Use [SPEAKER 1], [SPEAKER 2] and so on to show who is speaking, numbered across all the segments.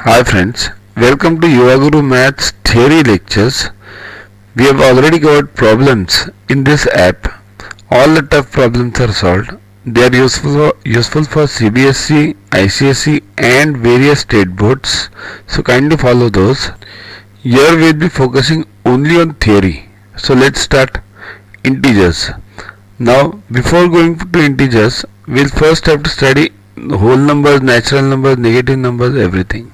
[SPEAKER 1] Hi friends, welcome to Guru Maths Theory Lectures. We have already covered problems in this app. All the tough problems are solved. They are useful for CBSE, ICSE and various state boards. So kindly follow those. Here we will be focusing only on theory. So let's start. Integers. Now before going to integers, we'll first have to study whole numbers, natural numbers, negative numbers, everything.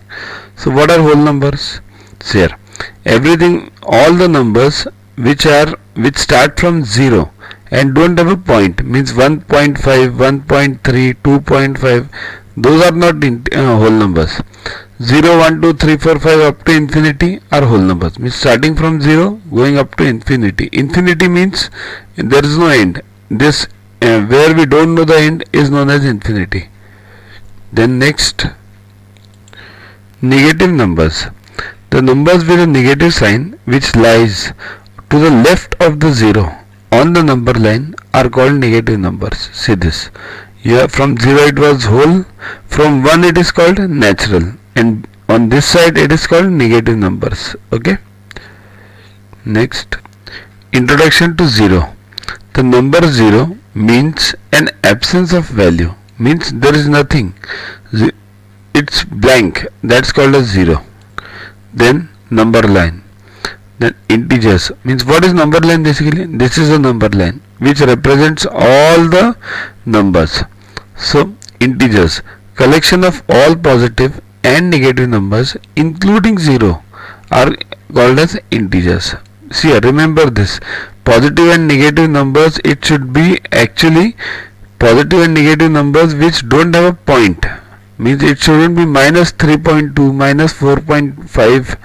[SPEAKER 1] So what are whole numbers? So here, everything, all the numbers which start from 0 and don't have a point, means 1.5, 1.3, 2.5, those are not whole numbers. 0, 1, 2, 3, 4, 5 up to infinity are whole numbers, means starting from 0 going up to infinity. Infinity means there is no end. This where we don't know the end is known as infinity. Then next, negative numbers. The numbers with a negative sign which lies to the left of the 0 on the number line are called negative numbers. See this. Here from 0 it was whole, from 1 it is called natural, and on this side it is called negative numbers. Okay. Next, introduction to 0. The number 0 means an absence of value, means there is nothing. It's blank, that's called as 0. Then number line. Then integers, means what is number line basically? This is a number line which represents all the numbers. So integers, collection of all positive and negative numbers including 0 are called as integers. See here, remember this, positive and negative numbers, it should be actually positive and negative numbers which don't have a point, means it shouldn't be minus 3.2, minus 4.5,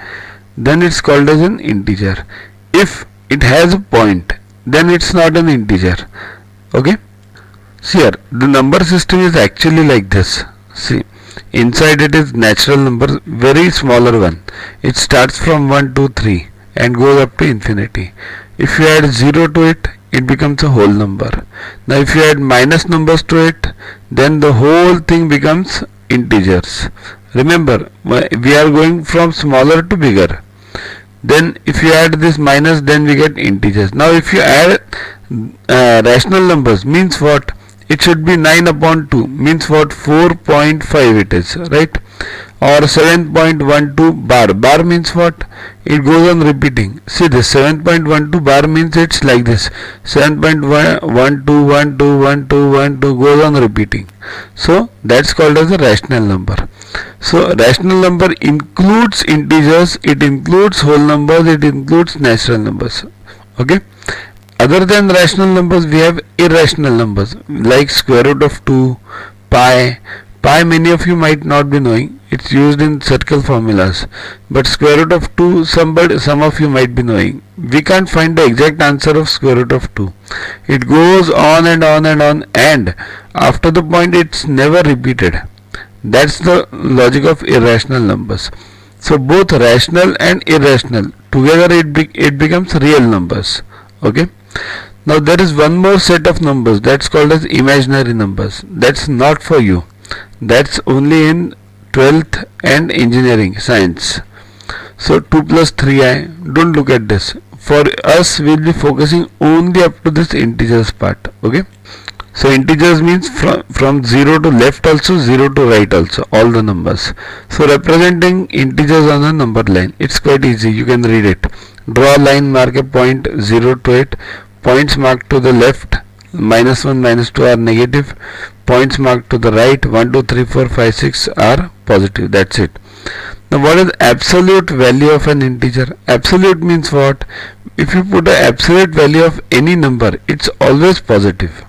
[SPEAKER 1] then it's called as an integer. If it has a point, then it's not an integer. Okay. See here, the number system is actually like this. See, inside it is natural number, very smaller one. It starts from 1, 2, 3 and goes up to infinity. If you add 0 to it, it becomes a whole number. Now if you add minus numbers to it, then the whole thing becomes integers. Remember, we are going from smaller to bigger. Then if you add this minus, then we get integers. Now if you add rational numbers, means what? It should be 9 upon 2, means what? 4.5 it is, right? Or 7.12 bar. Bar means what? It goes on repeating. See this, 7.12 bar means it's like this. 7.12121212 goes on repeating. So that's called as a rational number. So rational number includes integers, it includes whole numbers, it includes natural numbers. Okay. Other than rational numbers, we have irrational numbers like square root of 2, pi. Pi many of you might not be knowing, it's used in circle formulas, but square root of 2 some of you might be knowing. We can't find the exact answer of square root of 2. It goes on and on and on, and after the point it's never repeated. That's the logic of irrational numbers. So both rational and irrational together it becomes real numbers. Okay. Now there is one more set of numbers that's called as imaginary numbers. That's not for you. That's only in 12th and engineering science. So 2 plus 3i, don't look at this. For us, we'll be focusing only up to this integers part. Okay. So integers means from 0 to left also, 0 to right also, all the numbers. So representing integers on a number line, it's quite easy. You can read it. Draw a line, mark a point 0 to it. Points marked to the left, minus 1, minus 2 are negative. Points marked to the right, 1, 2, 3, 4, 5, 6 are positive. That's it. Now what is absolute value of an integer? Absolute means what? If you put an absolute value of any number, it's always positive.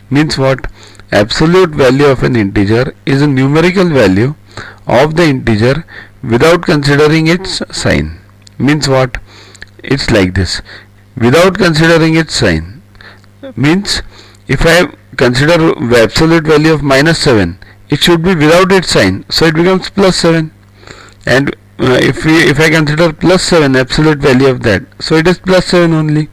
[SPEAKER 1] Means what? Absolute value of an integer is a numerical value of the integer without considering its sign. Means what? It's like this. Without considering its sign. Means if I consider the absolute value of minus 7, it should be without its sign, so it becomes plus 7. And if I consider plus 7 absolute value of that, so it is plus 7 only.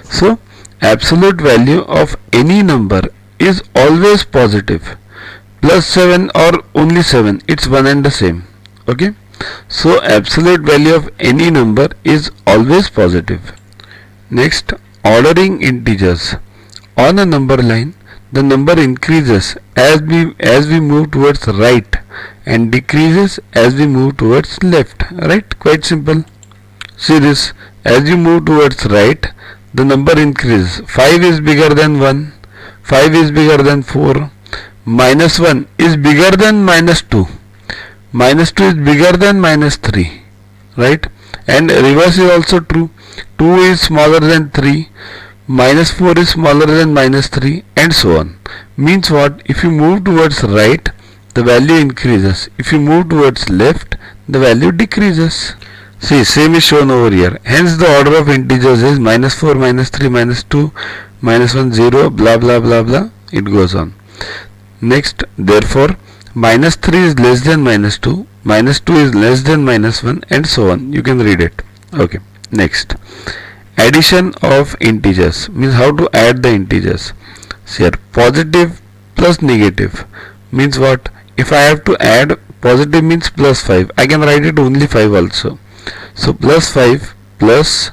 [SPEAKER 1] So absolute value of any number is always positive. Plus 7 or only 7, it's one and the same. Okay, so absolute value of any number is always positive. Next, ordering integers. On a number line, the number increases as we move towards right and decreases as we move towards left. Right? Quite simple. See this. As you move towards right, the number increases. 5 is bigger than 1. 5 is bigger than 4. Minus 1 is bigger than minus 2. Minus 2 is bigger than minus 3. Right? And reverse is also true. 2 is smaller than 3. Minus 4 is smaller than minus 3, and so on. Means what? If you move towards right, the value increases. If you move towards left, the value decreases. See, same is shown over here. Hence the order of integers is minus 4, minus 3, minus 2, minus 1, 0, blah blah blah blah. It goes on. Next, therefore, minus 3 is less than minus 2, minus 2 is less than minus 1, and so on. You can read it. Okay. Next. Addition of integers means how to add the integers. So here positive plus negative means what? If I have to add, positive means plus 5. I can write it only 5 also. So plus 5 plus,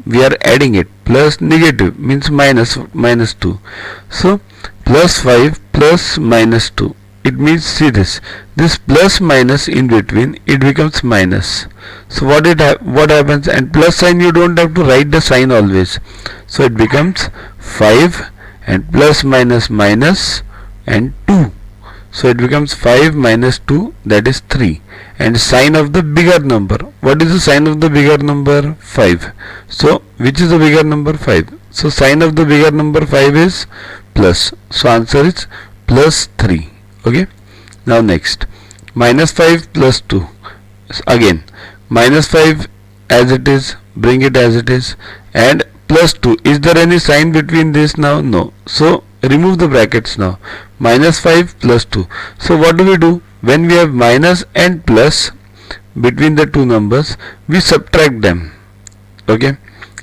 [SPEAKER 1] we are adding it, plus negative means minus 2. So plus 5 plus minus 2. It means, see this plus minus in between, it becomes minus. So what happens? And plus sign, you don't have to write the sign always. So it becomes 5 and plus minus minus and 2. So it becomes 5 minus 2, that is 3. And sign of the bigger number. What is the sign of the bigger number? 5. So which is the bigger number? 5. So sign of the bigger number 5 is plus. So answer is plus 3. Okay. Now next, minus 5 plus 2. Again, minus 5 as it is, bring it as it is, and plus 2. Is there any sign between this now? No. So remove the brackets now. Minus 5 plus 2. So what do? When we have minus and plus between the two numbers, we subtract them. Okay.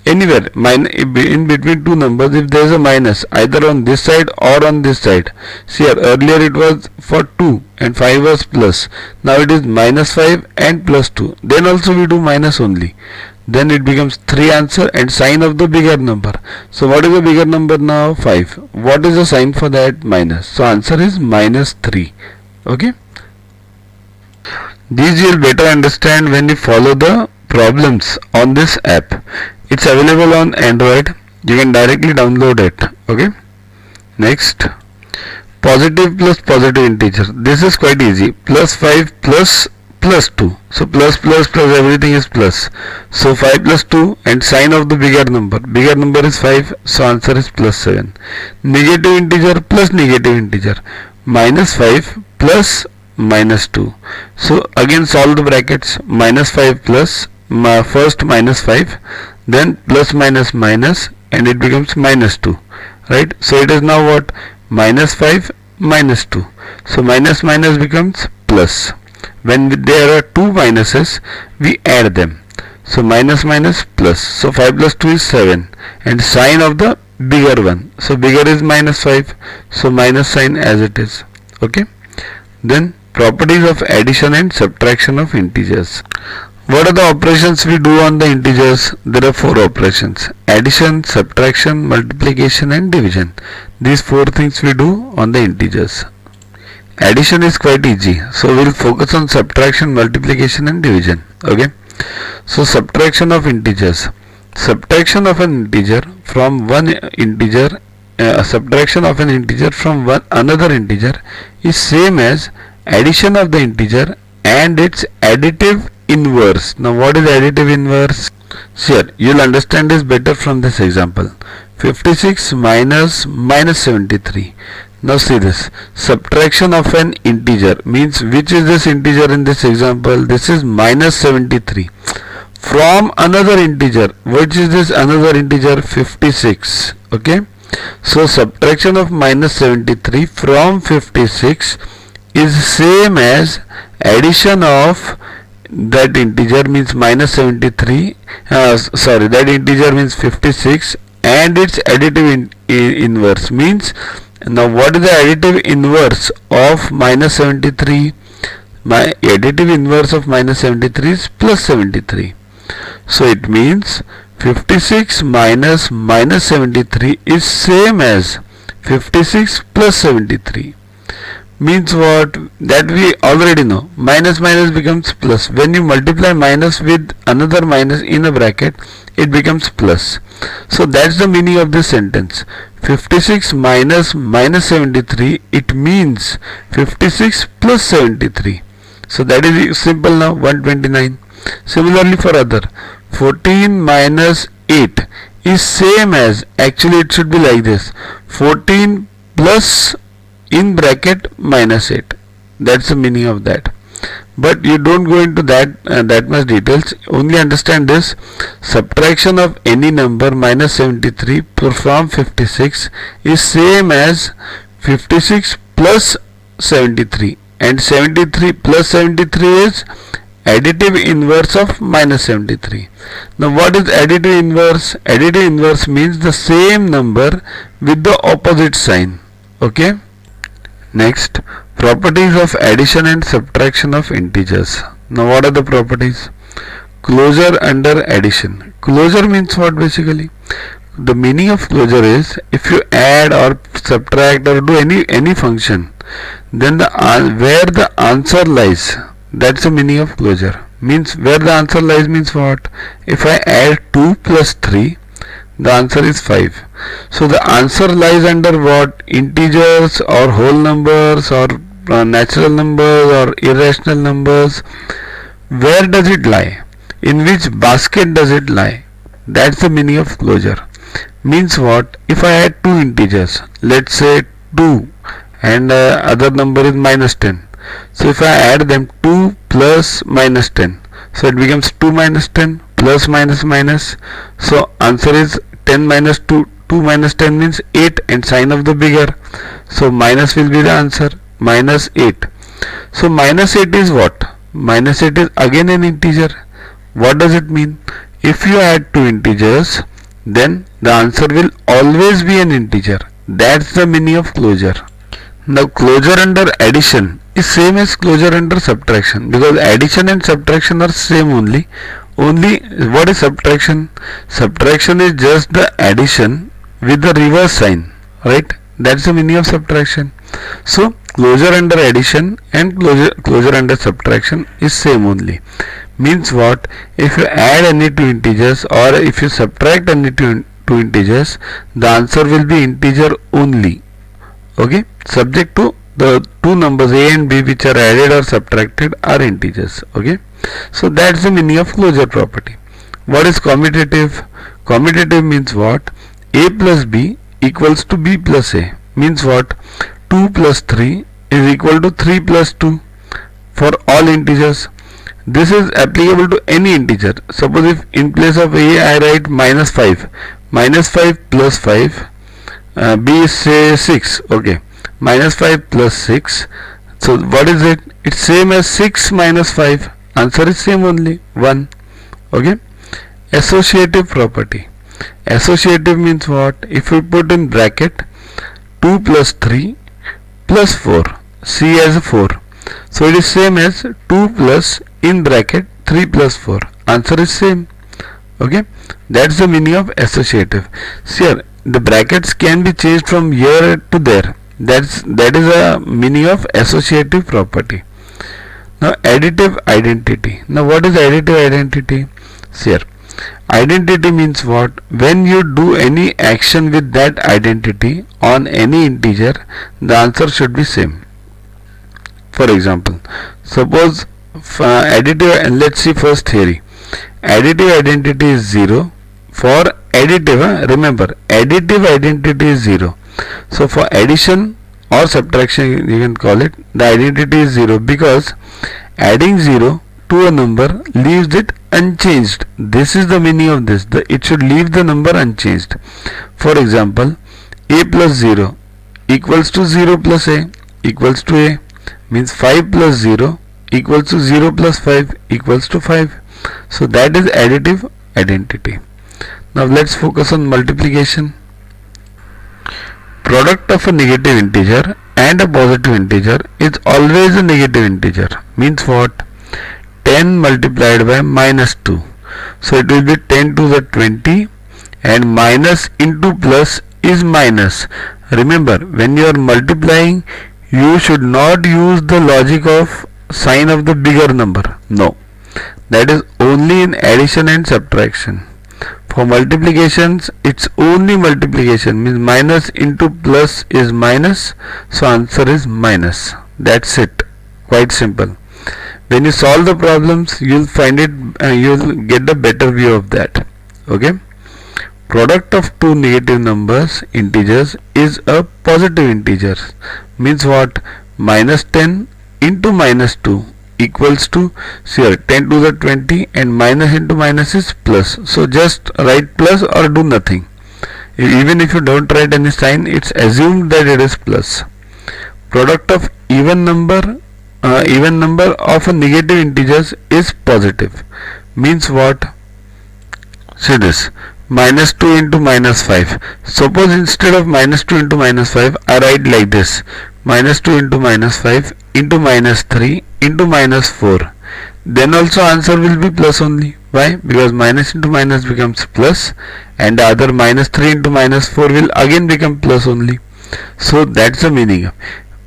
[SPEAKER 1] Anywhere in between two numbers, if there is a minus either on this side or on this side. See here, earlier it was for 2 and 5 was plus. Now it is minus 5 and plus 2. Then also we do minus only. Then it becomes 3 answer and sign of the bigger number. So what is the bigger number now? 5. What is the sign for that? Minus. So answer is minus 3. Okay. These you will better understand when you follow the problems on this app. It's available on Android. You can directly download it. Okay. Next, positive plus positive integer. This is quite easy. Plus 5 plus 2. So plus everything is plus. So 5 plus 2 and sign of the bigger number. Bigger number is 5. So answer is plus 7. Negative integer plus negative integer. Minus 5 plus minus 2. So again solve the brackets. Minus 5 plus first minus 5. Then plus minus minus and it becomes minus 2, right? So it is now what? Minus 5 minus 2. So minus minus becomes plus. When there are two minuses, we add them. So minus minus plus. So 5 plus 2 is 7 and sign of the bigger one. So bigger is minus 5. So minus sign as it is. Okay. Then properties of addition and subtraction of integers. What are the operations we do on the integers? There are 4 operations: addition, subtraction, multiplication and division. These 4 things we do on the integers. Addition is quite easy, so we will focus on subtraction, multiplication and division. Okay. So subtraction of integers. Subtraction of an integer from one integer, subtraction of an integer from another integer is same as addition of the integer and its additive inverse. Now what is additive inverse? Sure, you will understand this better from this example. 56 minus 73. Now see this. Subtraction of an integer means, which is this integer in this example? This is minus 73. From another integer. Which is this another integer? 56. Okay. So subtraction of minus 73 from 56 is same as addition of that integer, means minus 73, that integer means 56 and its additive inverse means, now what is the additive inverse of minus 73? my additive inverse of minus 73 is plus 73. So it means 56 minus minus 73 is same as 56 plus 73. Means what? That we already know. Minus minus becomes plus. When you multiply minus with another minus in a bracket, it becomes plus. So that's the meaning of this sentence. 56 minus minus 73, it means 56 plus 73. So that is simple now, 129. Similarly for other, 14 minus 8 is same as, actually it should be like this, 14 plus in bracket minus 8. That's the meaning of that. But you don't go into that much details. Only understand this: subtraction of any number minus 73 from 56 is same as 56 plus 73, and 73 plus 73 is additive inverse of minus 73. Now what is additive inverse? Additive inverse means the same number with the opposite sign. Okay. Next, properties of addition and subtraction of integers. Now what are the properties? Closure under addition. Closure means what basically? The meaning of closure is if you add or subtract or do any function, then where the answer lies, that's the meaning of closure. Means where the answer lies means what? If I add 2 plus 3, the answer is 5. So the answer lies under what? Integers or whole numbers or natural numbers or irrational numbers. Where does it lie? In which basket does it lie? That's the meaning of closure. Means what? If I add two integers, let's say 2 and other number is minus 10. So if I add them, 2 plus minus 10, so it becomes 2 minus 10 plus minus minus. So answer is 10 minus 2. 2 minus 10 means 8, and sign of the bigger. So minus will be the answer, minus 8. So minus 8 is what? Minus 8 is again an integer. What does it mean? If you add two integers, then the answer will always be an integer. That's the meaning of closure. Now closure under addition is same as closure under subtraction, because addition and subtraction are same only. Only what is subtraction? Subtraction is just the addition with the reverse sign, right? That's the meaning of subtraction. So closure under addition and closure under subtraction is same only. Means what? If you add any two integers or if you subtract any two integers, the answer will be integer only. Okay, subject to the two numbers a and b which are added or subtracted are integers. Okay, so that's the meaning of closure property. What is commutative? Commutative means what? A plus b equals to b plus a. Means what? 2 plus 3 is equal to 3 plus 2 for all integers. This is applicable to any integer. Suppose if in place of a I write minus 5 plus 5, b is say 6. Okay, minus 5 plus 6. So what is it? It's same as 6 minus 5. Answer is same only, 1. Okay. Associative property. Associative means what? If we put in bracket 2 plus 3 plus 4, C as 4. So it is same as 2 plus in bracket 3 plus 4. Answer is same. Okay. That's the meaning of associative. See here, the brackets can be changed from here to there. That is a meaning of associative property. Now additive identity. Now what is additive identity? See here, identity means what? When you do any action with that identity on any integer, the answer should be same. For example, suppose additive, let's see first theory. Additive identity is 0. For additive, remember, additive identity is 0. So for addition or subtraction, you can call it, the identity is 0, because adding 0 to a number leaves it unchanged. This is the meaning of this. It should leave the number unchanged. For example, a plus 0 equals to 0 plus a equals to a. Means 5 plus 0 equals to 0 plus 5 equals to 5. So that is additive identity. Now let's focus on multiplication. Product of a negative integer and a positive integer is always a negative integer. Means what? 10 multiplied by minus 2. So it will be 10 to the 20, and minus into plus is minus. Remember, when you are multiplying, you should not use the logic of sign of the bigger number. No, that is only in addition and subtraction. For multiplications, it's only multiplication, means minus into plus is minus, so answer is minus. That's it. Quite simple. When you solve the problems, you'll find it, you'll get a better view of that. Okay. Product of two negative numbers, integers, is a positive integer. Means what? Minus 10 into minus 2 equals to, here 10 to the 20, and minus into minus is plus. So just write plus or do nothing. Even if you don't write any sign, it's assumed that it is plus. Product of even number of a negative integers is positive. Means what? See this. Minus 2 into minus 5. Suppose instead of minus 2 into minus 5, I write like this. Minus 2 into minus 5 into minus 3 into minus 4. Then also answer will be plus only. Why? Because minus into minus becomes plus, and the other minus 3 into minus 4 will again become plus only. So that's the meaning.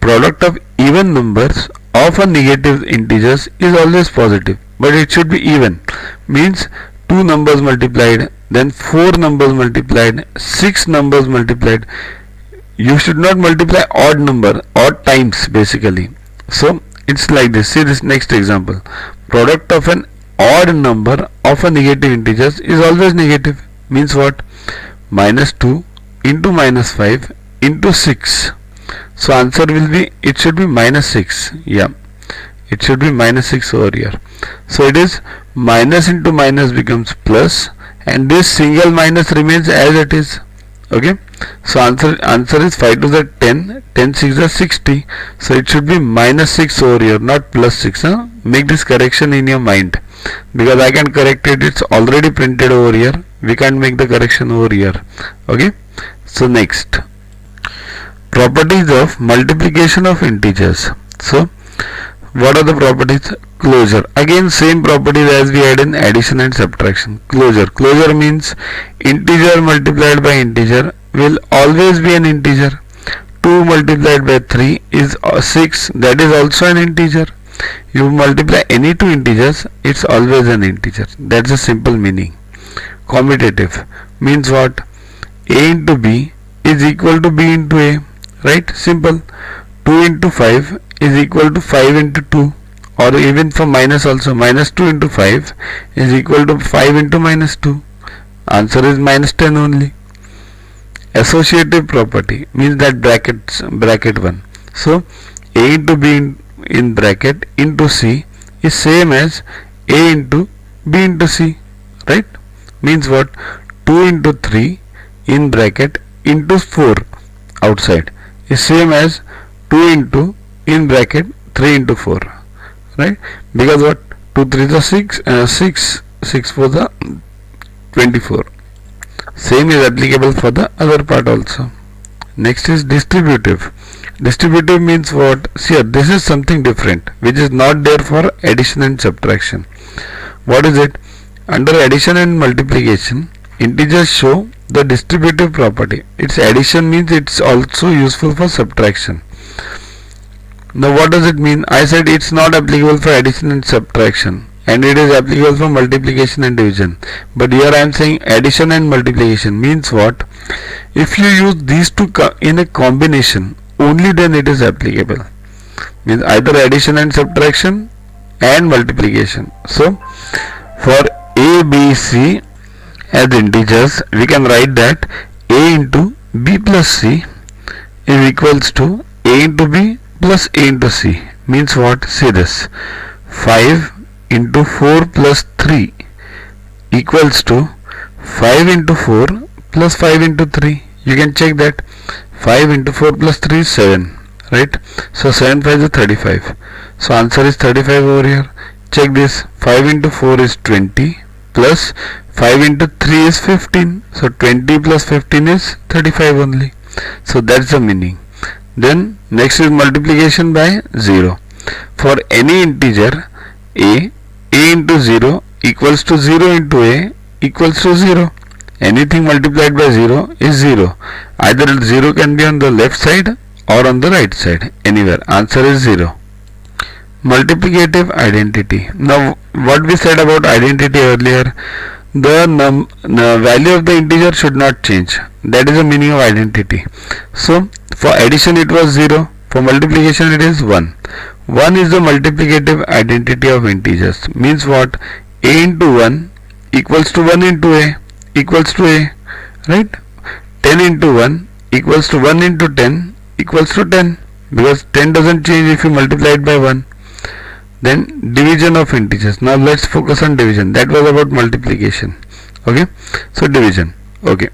[SPEAKER 1] Product of even numbers of a negative integers is always positive, but it should be even. Means 2 numbers multiplied, then 4 numbers multiplied, 6 numbers multiplied. You should not multiply odd times basically. So it's like this. See this next example. Product of an odd number of a negative integers is always negative. Means what? Minus 2 into minus 5 into 6. So answer will be, it should be minus 6. Yeah, it should be minus 6 over here. So it is minus into minus becomes plus, and this single minus remains as it is. Okay, so answer is 5 to the 10, 10 6 is 60. So it should be minus 6 over here, not plus 6. Make this correction in your mind, because I can correct it. It's already printed over here. We can't make the correction over here. Okay, so next, properties of multiplication of integers. So what are the properties? Closure. Again same properties as we had in addition and subtraction. Closure means integer multiplied by integer will always be an integer. 2 multiplied by 3 is 6, that is also an integer. You multiply any two integers, it's always an integer. That's the simple meaning. Commutative means what? A into B is equal to B into A. Right? Simple. 2 into 5 is equal to 5 into 2, or even for minus also, minus 2 into 5 is equal to 5 into minus 2. Answer is minus 10 only. Associative property means that bracket 1. So A into B in bracket into C is same as A into B into C. Right? Means what? 2 into 3 in bracket into 4 outside is same as 2 into in bracket 3 into 4. Right? Because what? 2 3 is 6, 6 for the 24. Same is applicable for the other part also. Next is distributive. Distributive means what? See, this is something different which is not there for addition and subtraction. What is it? Under addition and multiplication, integers show the distributive property. Its addition means it's also useful for subtraction. Now what does it mean? I said it's not applicable for addition and subtraction, and it is applicable for multiplication and division. But here I am saying addition and multiplication means what? If you use these two in a combination, only then it is applicable. Means either addition and subtraction and multiplication. So for A, B, C as integers, we can write that A into B plus C is equals to A into B plus A into C. Means what? See this. 5 into 4 plus 3 equals to 5 into 4 plus 5 into 3. You can check that. 5 into 4 plus 3 is 7. Right? So 7 5 is 35. So answer is 35 over here. Check this. 5 into 4 is 20 plus 5 into 3 is 15. So 20 plus 15 is 35 only. So that's the meaning. Then Next is multiplication by 0. For any integer a into 0 equals to 0 into a equals to 0. Anything multiplied by 0 is 0. Either 0 can be on the left side or on the right side. Anywhere. Answer is 0. Multiplicative identity. Now what we said about identity earlier, the value of the integer should not change. That is the meaning of identity. So for addition it was 0. For multiplication it is 1. 1 is the multiplicative identity of integers. Means what? A into 1 equals to 1 into a equals to a. Right? 10 into 1 equals to 1 into 10 equals to 10. Because 10 doesn't change if you multiply it by 1. Then division of integers. Now let's focus on division. That was about multiplication. Okay. So division. Okay.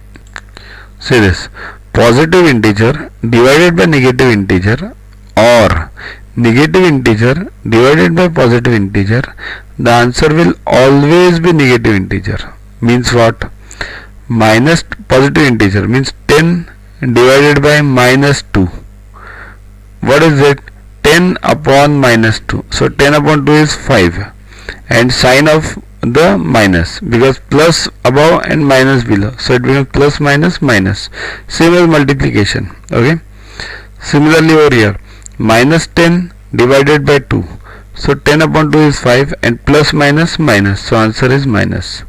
[SPEAKER 1] Say this. Positive integer divided by negative integer or negative integer divided by positive integer. The answer will always be negative integer. Means what? Minus positive integer means 10 divided by minus 2. What is it? 10 upon minus 2. So 10 upon 2 is 5. And sign of the minus, because plus above and minus below. So it becomes plus minus minus. Same as multiplication. Okay. Similarly over here. Minus 10 divided by 2. So 10 upon 2 is 5 and plus minus minus. So answer is minus.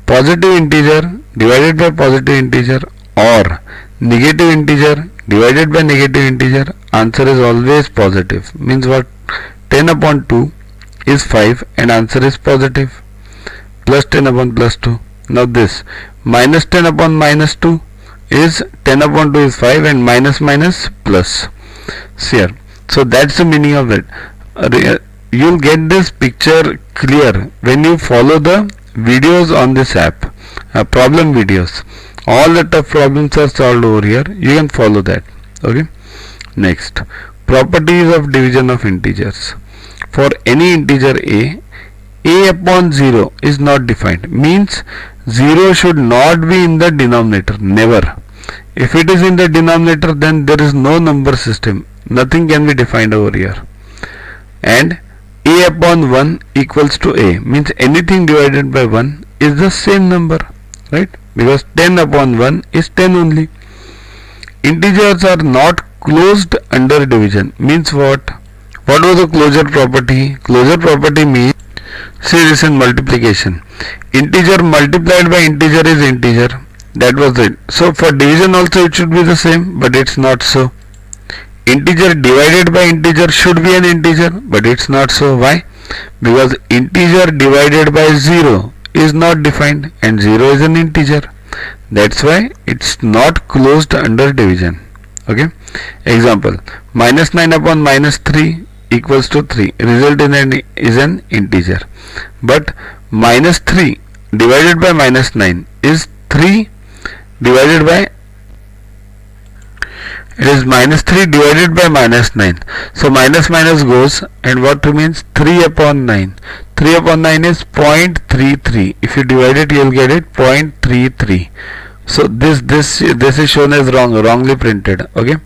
[SPEAKER 1] Positive integer divided by positive integer or negative integer divided by negative integer, answer is always positive. Means what? 10 upon 2 is 5 and answer is positive. Plus 10 upon plus 2. Now this minus 10 upon minus 2 is 10 upon 2 is 5 and minus minus plus. See here. So that's the meaning of it. You'll get this picture clear when you follow the videos on this app. Problem videos. All the tough problems are solved over here. You can follow that. Okay. Next, properties of division of integers. For any integer a upon 0 is not defined. Means 0 should not be in the denominator. Never. If it is in the denominator, then there is no number system. Nothing can be defined over here. And a upon 1 equals to a. Means anything divided by 1 is the same number. Right? Because 10 upon 1 is 10 only. Integers are not closed under division. Means what? What was the closure property? Closure property means, see this in multiplication. Integer multiplied by integer is integer. That was it. So for division also it should be the same, but it's not so. Integer divided by integer should be an integer, but it's not so. Why? Because integer divided by 0 is not defined and 0 is an integer. That's why it's not closed under division. Okay. Example, minus 9 upon minus 3 equals to 3. Result is an integer. But minus 3 divided by minus 9 is 3 divided by, it is minus 3 divided by minus 9. So minus minus goes and what remains? 3 upon 9. 3 upon 9 is 0.33. If you divide it, you will get it 0.33. So this is shown as wrongly printed. Okay.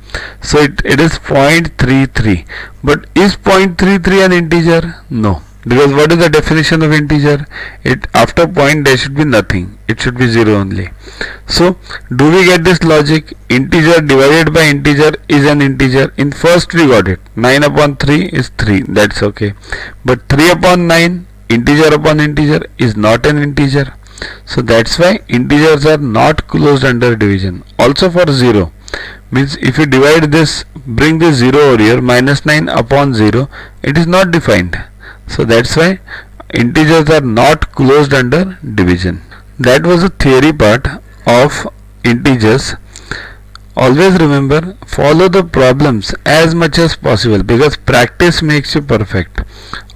[SPEAKER 1] So it is 0.33. But is 0.33 an integer? No. Because what is the definition of integer? It after point there should be nothing. It should be 0 only. So do we get this logic? Integer divided by integer is an integer. In first we got it. 9 upon 3 is 3. That's okay. But 3 upon 9, integer upon integer, is not an integer. So that's why integers are not closed under division. Also for 0. Means if you divide this, bring this 0 over here, minus 9 upon 0, it is not defined. So that's why integers are not closed under division. That was the theory part of integers. Always remember, follow the problems as much as possible because practice makes you perfect.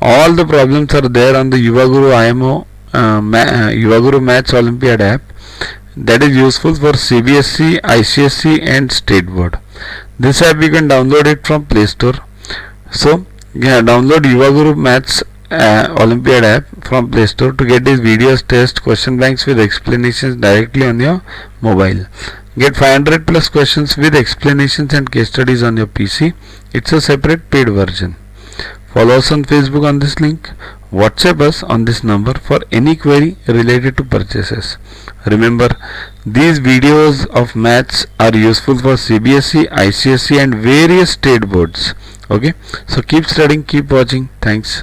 [SPEAKER 1] All the problems are there on the Yuvaguru IMO Yuvaguru Maths Olympiad app. That is useful for CBSE, ICSE and State Board. This app you can download it from Play Store. So download Yuvaguru Maths Olympiad app from Play Store to get these videos, tests, question banks with explanations directly on your mobile. Get 500 plus questions with explanations and case studies on your PC. It's a separate paid version. Follow us on Facebook on this link. WhatsApp us on this number for any query related to purchases. Remember, these videos of maths are useful for CBSE, ICSE and various state boards. Okay, so keep studying, keep watching. Thanks.